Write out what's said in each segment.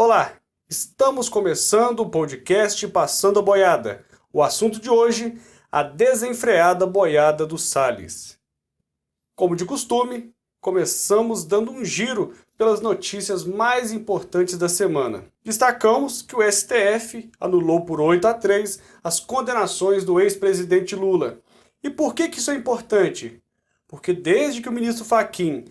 Olá, estamos começando o podcast Passando a Boiada. O assunto de hoje, a desenfreada boiada do Salles. Como de costume, começamos dando um giro pelas notícias mais importantes da semana. Destacamos que o STF anulou por 8-3 as condenações do ex-presidente Lula. E por que isso é importante? Porque desde que o ministro Fachin,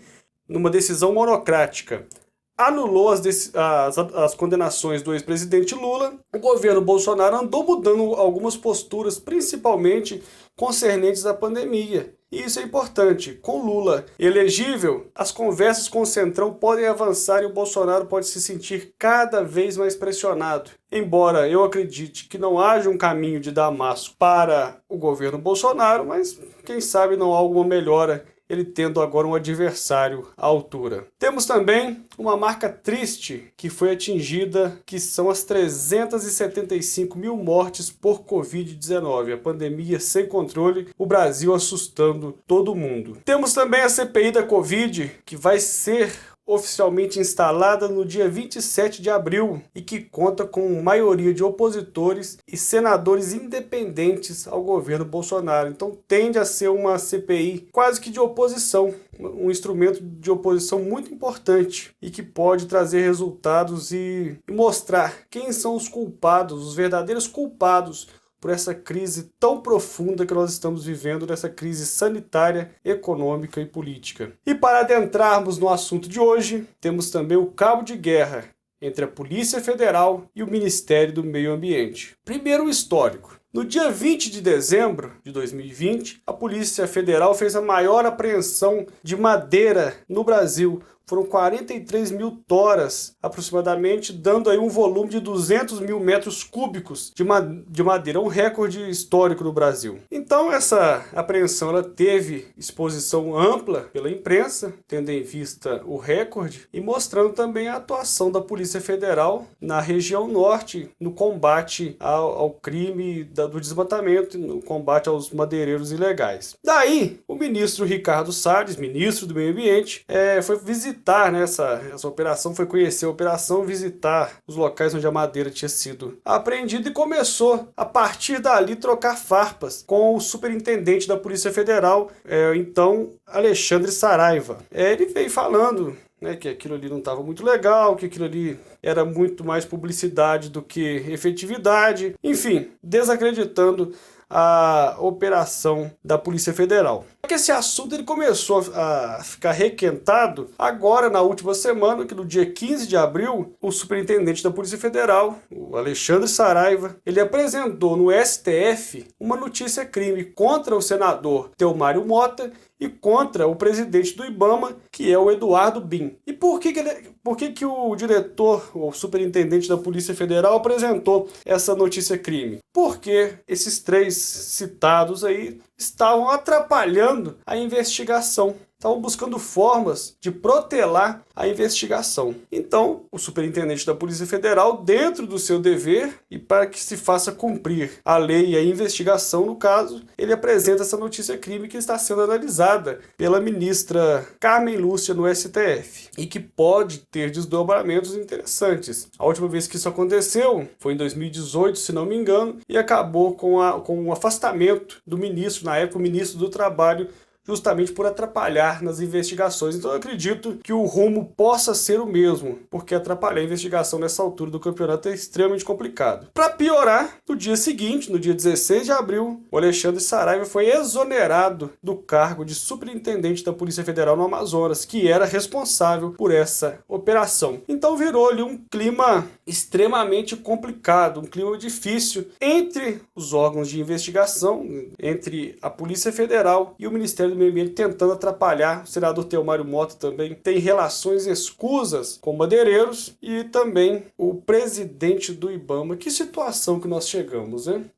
numa decisão monocrática, anulou as condenações do ex-presidente Lula, o governo Bolsonaro andou mudando algumas posturas, principalmente concernentes à pandemia. E isso é importante. Com Lula elegível, as conversas com o Centrão podem avançar e o Bolsonaro pode se sentir cada vez mais pressionado. Embora eu acredite que não haja um caminho de Damasco para o governo Bolsonaro, mas quem sabe não há alguma melhora ele tendo agora um adversário à altura. Temos também uma marca triste que foi atingida, que são as 375 mil mortes por Covid-19. A pandemia sem controle, o Brasil assustando todo mundo. Temos também a CPI da Covid, que vai ser oficialmente instalada no dia 27 de abril e que conta com maioria de opositores e senadores independentes ao governo Bolsonaro. Então tende a ser uma CPI quase que de oposição, um instrumento de oposição muito importante e que pode trazer resultados e mostrar quem são os culpados, os verdadeiros culpados por essa crise tão profunda que nós estamos vivendo, dessa crise sanitária, econômica e política. E para adentrarmos no assunto de hoje, temos também o cabo de guerra entre a Polícia Federal e o Ministério do Meio Ambiente. Primeiro o histórico. No dia 20 de dezembro de 2020, a Polícia Federal fez a maior apreensão de madeira no Brasil. Foram 43 mil toras, aproximadamente, dando aí um volume de 200 mil metros cúbicos de madeira, um recorde histórico no Brasil. Então essa apreensão ela teve exposição ampla pela imprensa, tendo em vista o recorde, e mostrando também a atuação da Polícia Federal na região norte, no combate ao crime do desmatamento, no combate aos madeireiros ilegais. Daí, o ministro Ricardo Salles, ministro do Meio Ambiente, foi visitar essa operação, foi conhecer a operação, visitar os locais onde a madeira tinha sido apreendida e começou, a partir dali, trocar farpas com o superintendente da Polícia Federal, então Alexandre Saraiva. Ele veio falando que aquilo ali não estava muito legal, que aquilo ali era muito mais publicidade do que efetividade, enfim, desacreditando a operação da Polícia Federal. Esse assunto ele começou a ficar requentado agora na última semana, que no dia 15 de abril, o superintendente da Polícia Federal, o Alexandre Saraiva, ele apresentou no STF uma notícia-crime contra o senador Telmário Mota e contra o presidente do IBAMA, que é o Eduardo Bin. E por que o diretor, o superintendente da Polícia Federal apresentou essa notícia-crime? Porque esses três citados aí estavam atrapalhando a investigação. Estavam buscando formas de protelar a investigação. Então, o superintendente da Polícia Federal, dentro do seu dever e para que se faça cumprir a lei e a investigação, no caso, ele apresenta essa notícia-crime que está sendo analisada pela ministra Carmen Lúcia no STF e que pode ter desdobramentos interessantes. A última vez que isso aconteceu foi em 2018, se não me engano, e acabou com o afastamento do ministro, na época o ministro do Trabalho, justamente por atrapalhar nas investigações. Então eu acredito que o rumo possa ser o mesmo, porque atrapalhar a investigação nessa altura do campeonato é extremamente complicado. Para piorar, no dia seguinte, no dia 16 de abril, o Alexandre Saraiva foi exonerado do cargo de superintendente da Polícia Federal no Amazonas, que era responsável por essa operação. Então virou ali um clima extremamente complicado, um clima difícil entre os órgãos de investigação, entre a Polícia Federal e o Ministério do Meio Ambiente, tentando atrapalhar. O senador Telmário Mota também tem relações escusas com madeireiros e também o presidente do IBAMA. Que situação que nós chegamos, hein?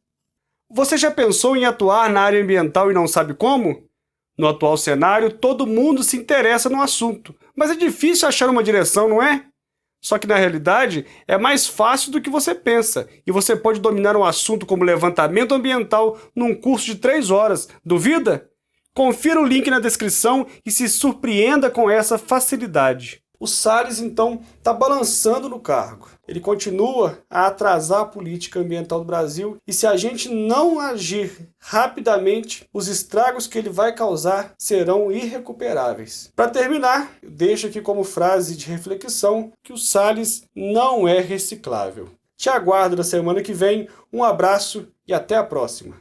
Você já pensou em atuar na área ambiental e não sabe como? No atual cenário, todo mundo se interessa no assunto, mas é difícil achar uma direção, não é? Só que na realidade é mais fácil do que você pensa e você pode dominar um assunto como levantamento ambiental num curso de 3 horas. Duvida? Confira o link na descrição e se surpreenda com essa facilidade. O Salles, então, está balançando no cargo. Ele continua a atrasar a política ambiental do Brasil e se a gente não agir rapidamente, os estragos que ele vai causar serão irrecuperáveis. Para terminar, eu deixo aqui como frase de reflexão que o Salles não é reciclável. Te aguardo na semana que vem, um abraço e até a próxima.